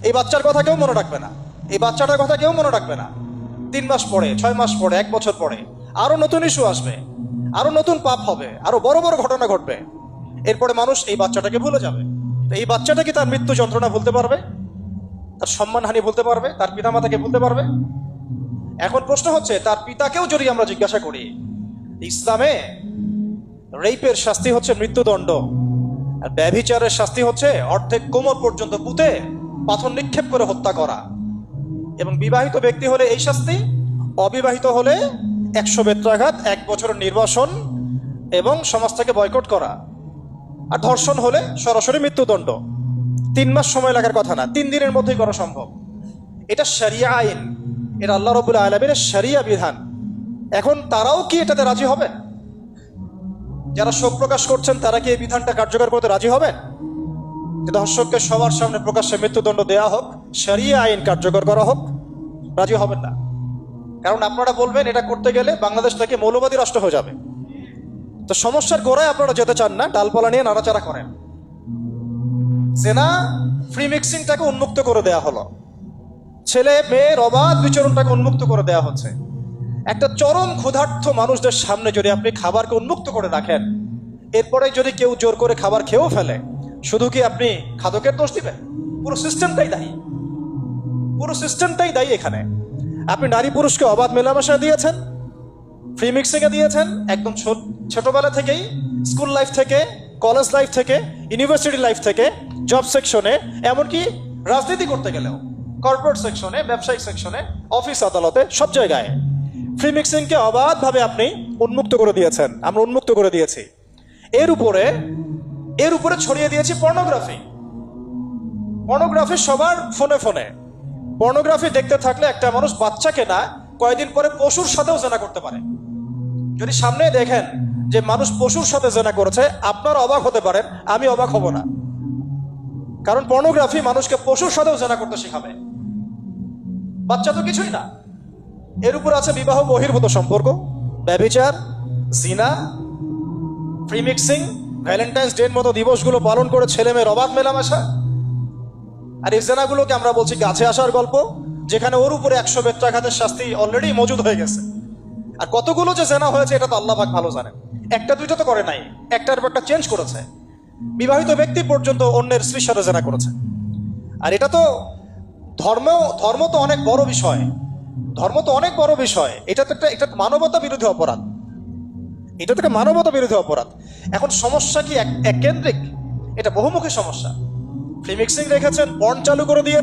এই বাচ্চার কথা কেউ মনে রাখবে না, এই বাচ্চাটার কথা কেউ মনে রাখবে না। 3 মাস পরে, 6 মাস পরে, 1 বছর পরে আরো নতুন ইস্যু আসবে, আরো নতুন পাপ হবে, আরো বড় বড় ঘটনা ঘটবে। এরপরে মানুষ এই বাচ্চাটাকে ভুলে যাবে। এই বাচ্চাটা কি তার মৃত্যু যন্ত্রণা ভুলতে পারবে? তার সম্মানহানি ভুলতে পারবে? তার পিতামাতাকে ভুলতে পারবে? এখন প্রশ্ন হচ্ছে, তার পিতাকেও যদি আমরা জিজ্ঞাসা করি, ইসলামে রেপের শাস্তি হচ্ছে মৃত্যুদণ্ড, আর ব্যভিচারের শাস্তি হচ্ছে অর্ধেক কোমর পর্যন্ত পুঁতে পাথর নিক্ষেপ করে হত্যা করা। এবং বিবাহিত ব্যক্তি হলে এই শাস্তি, অবিবাহিত হলে 100 বেত্রাঘাত, 1 বছরের নির্বাসন এবং সমাজ থেকে বয়কট করা। আর ধর্ষণ হলে সরাসরি মৃত্যুদণ্ড। 3 মাস সময় লাগার কথা না, 3 দিনের মধ্যেই করা সম্ভব। এটা শরিয়া আইন, এটা আল্লাহ রাব্বুল আলামিনের শরিয়া বিধান। এখন তারাও কি এটাতে রাজি হবেন? যারা শোক প্রকাশ করছেন তারা কি এই বিধানটা কার্যকর করতে রাজি হবেন? যে ধর্ষককে সবার সামনে প্রকাশ্যে মৃত্যুদণ্ড দেয়া হোক, শরিয়া আইন কার্যকর করা হোক? রাজি হবেন না। কারণ আপনারা বলবেন এটা করতে গেলে বাংলাদেশ থেকে মৌলবাদী রাষ্ট্র হয়ে যাবে। তো সমস্যার গোড়ায় আপনারা যেতে চান না, ডালপালা নিয়ে নাড়াচাড়া করেন। জেনা ফ্রি মিক্সিংটাকে উন্মুক্ত করে দেয়া হলো, ছেলে মেয়ের অবাধ বিচরণটাকে উন্মুক্ত করে দেয়া হচ্ছে। একটা চরম ক্ষুধার্ত মানুষদের সামনে যদি আপনি খাবারকে উন্মুক্ত করে রাখেন, এরপরে যদি কেউ জোর করে খাবার খেয়েও ফেলে, শুধু কি আপনি খাদকের দোষ দিবেন? পুরো সিস্টেমটাই দায়ী, পুরো সিস্টেমটাই দায়ী এখানে। আপনি নারী পুরুষকে অবাধ মেলামেশা দিয়েছেন, ফ্রি মিক্সিংয়ে দিয়েছেন, একদম ছোটবেলা থেকেই, স্কুল লাইফ থেকে, কলেজ লাইফ থেকে, ইউনিভার্সিটি লাইফ থেকে, জব সেকশনে, এমনকি রাজনীতি করতে গেলেও, কর্পোরেট সেকশনে, ব্যবসায়িক সেকশনে, অফিস আদালতে, সব জায়গায় ফ্রি মিক্সিংকে অবাধভাবে আপনি উন্মুক্ত করে দিয়েছেন, আমরা উন্মুক্ত করে দিয়েছি। এর উপরে ছড়িয়ে দিয়েছি পর্নোগ্রাফি। পর্নোগ্রাফি সবার ফোনে ফোনে। পর্নোগ্রাফি দেখতে থাকলে একটা মানুষ বাচ্চাকে না, কয়েকদিন পরে পশুর সাথেও জেনা করতে পারে। যদি সামনে দেখেন যে মানুষ পশুর সাথে জেনা করেছে, আপনারা অবাক হতে পারেন, আমি অবাক হব না। কারণ পর্নোগ্রাফি মানুষকে পশুর সাথেও জেনা করতে শেখাবে। বাচ্চা তো কিছুই না। এর উপর আছে বিবাহ বহির্ভূত সম্পর্ক, ব্যভিচার, জিনা, ফ্রি মিক্সিং, ভ্যালেন্টাইন্স ডে মতো দিবসগুলো পালন করে ছেলে মেয়ের অবাধ মেলামেশা। আর এই জেনাগুলোকে আমরা বলছি গাছে আসার গল্প, যেখানে ওর উপরে 100 বেত্রাঘাতের শাস্তি অলরেডি মজুদ হয়ে গেছে। আর কতগুলো যে জেনা হয়েছে এটা তো আল্লাহ পাক ভালো জানেন। একটা দুইটা তো করে নাই, একটার পর একটা চেঞ্জ করেছে। বিবাহিত ব্যক্তি পর্যন্ত অন্যের স্ত্রীর সাথে জেনা করেছে। আর এটা তো ধর্ম তো অনেক বড় বিষয়, ধর্ম তো অনেক বড় বিষয়। এটা তো একটা মানবতা বিরোধী অপরাধ, এটা তো একটা মানবতা বিরোধী অপরাধ। এখন সমস্যা কি এক কেন্দ্রিক? এটা বহুমুখী সমস্যা। ফ্রি মিক্সিং রেখেছেন, পর্ন চালু করে দিয়ে